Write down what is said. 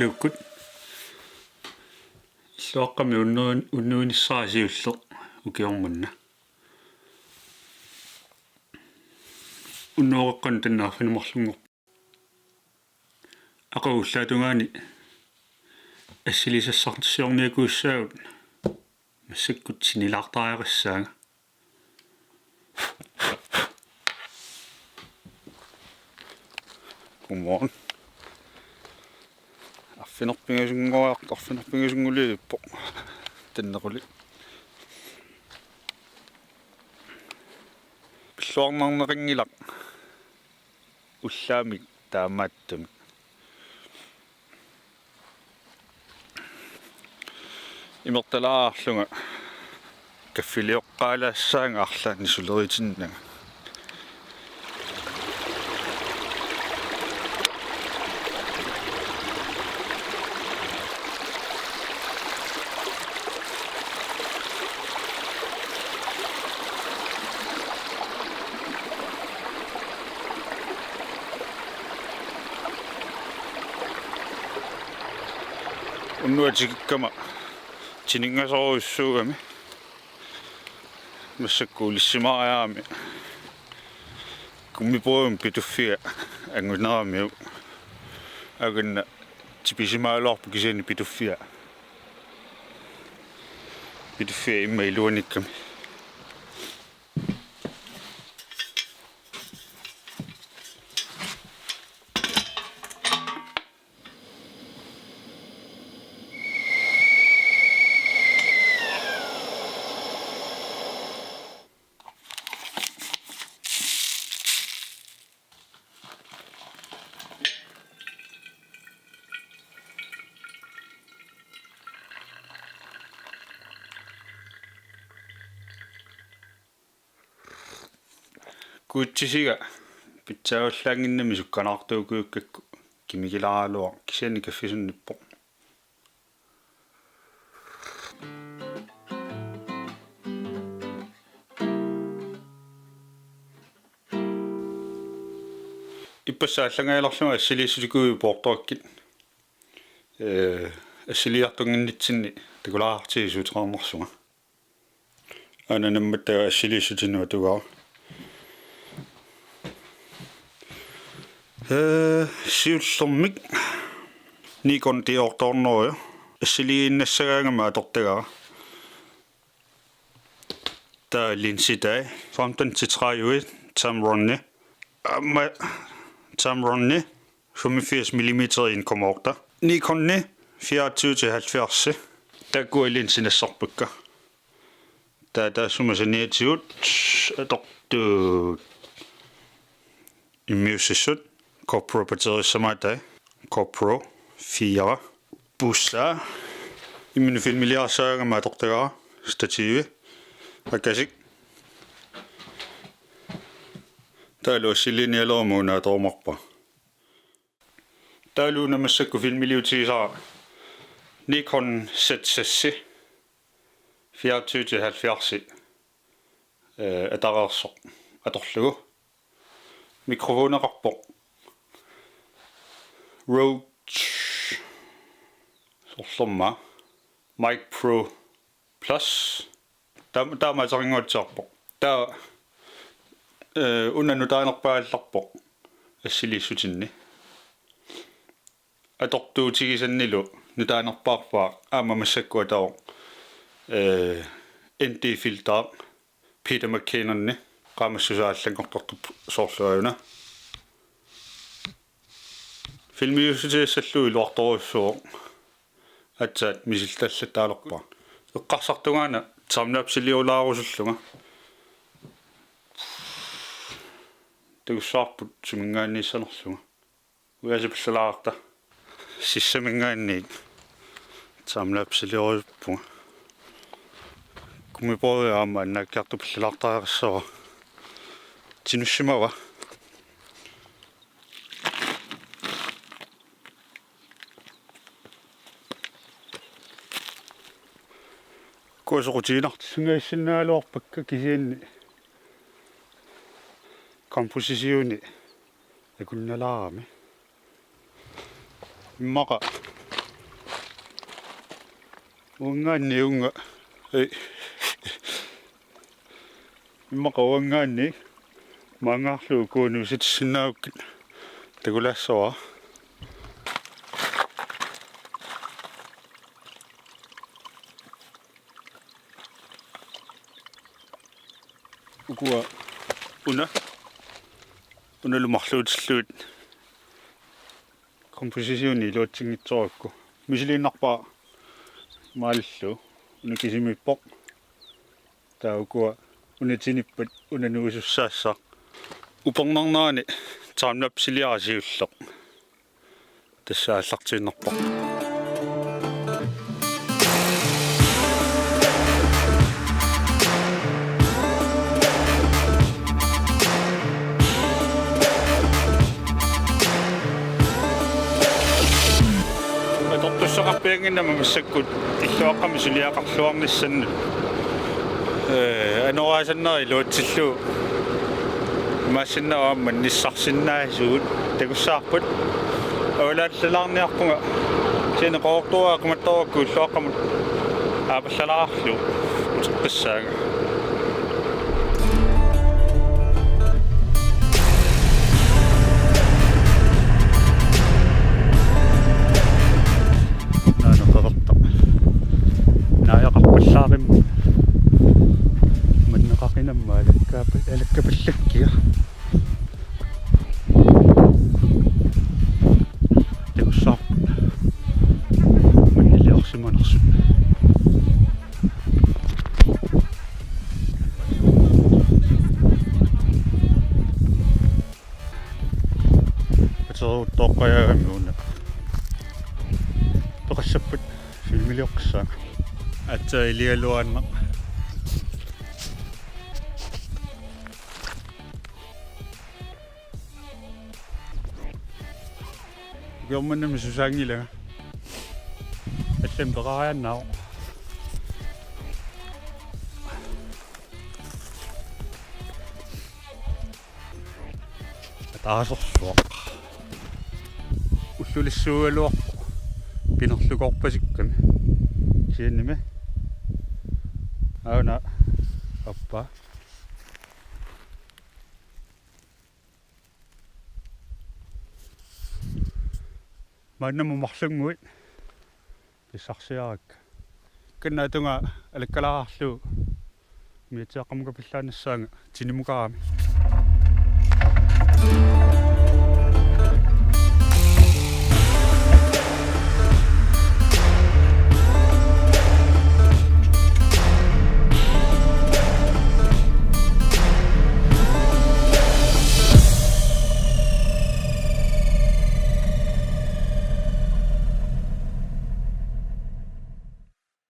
Qialuukkut illuaqqami unnuinissarasiulleq ukiormunna unnuoreqqan tannaarfinumarlunngor aquullaatugaani assilisassartissiorniakuussaagut massakkut sinilaartariaqassaaga Godmorgen. Arfinerpingasunguliippo tanneruli pilluarnarneringilaq ullaamik taamaattami imertalaarlunga kaffilioqqaalaassaanga arlaani suleritinnanga unnuatikikkama tiningasoruissuugami massakkuulissimariaami kummipuum pituffiga anguneramiu aganna tipisimaaluarpu kisiani pituffiga imma iluanikkami kuutsisiga pitsaaullaanginnami sukkanaartuukuukkakku kimikilaraluar kisiani kaffisunnippor иппассааллагаалерлунга ассилииссутикуи поортораккит ассилиартунгиннитсинни такулаартигисуутеқарнерсунга ананамматтага ассилииссутиннуа тугаа siullormik nikon tiortornorio assiliinnassagaangama atortagara ta linsitai 15-30 Tamronne amma Tamronne 85 mm inkomorta Nikonne 24-70 takku linsinassorpukka ta sumasaniatiut atortu immiussissut GoPro batterissamaatai GoPro 4 bussa immin filmiliarsaagama atortagara statiivi akasik taalu assiliinialermuuna atormarpa taaluuna massakku filmiliutigisaa Nikon Z6 24-70 atareersoq atorlugu mikrofoneqarpoq Rode sorsorma Mic Pro Plus taamaateringuatsiarpoq taa unanutaanerpaallarpoq assiliissutinni atortuutigisannilu nutaanerpaarpaa aama massakku atao ND filter Peter McKinnonni qaamassusaallangortortu soorluajuna filmiusutiassallu iluartoruissuo atsaat misiltaallataaloqpa eqqarsartugaana timelapse-liulaarusullunga tagussаарput sumingaanniissanerlunga uasipallalaarta sissamingaanniik timelapse-liurippunga kummipooriaama annaakkiartu pallalaartaarersora tinussimawa kuusoqutiinartillugaissinnaaloorpakka kisianni komposisiuni akunnalaarami immaqa Ungaanni unga. Imaqawangaanni maangaarlu kuunuusit sinnaaukkit takulassoa. Ukua una lumarluutilluut kompositioni luutsinngitsorakku misiliinnarpaa maalillu una kisimippoq taa ukua unatinippat unanuusussaassa upornarnaani taamnapsiliarasiulleq тассааллартииннарпоq Soqarpianginnama missakkut illuaqqami suliaqarluarnissannu anoraasanneri luutsillu maassinaamman nissarsinnaasuut takussaarput awlaallalaarniarpunga sine qoortuaa kumattorukku illuaqqamut aapallalaarlu uteqqissaaga manneqaqinamma alakkapallakkia takussaarput manniliorsimanersu toqqajaagamuuna toqassappat filmilioqqissaanga atsa ilialuanna Gommanam susaangila allem peqariannao ataasorsuaq ullulissuugaluarpu pinerlukorpasikkami siannime auna appa Maannamu marlunguit issarsiarakka kannaatunga alakkalaarlu miitiaqamuka pillaanassaanga tinimukarami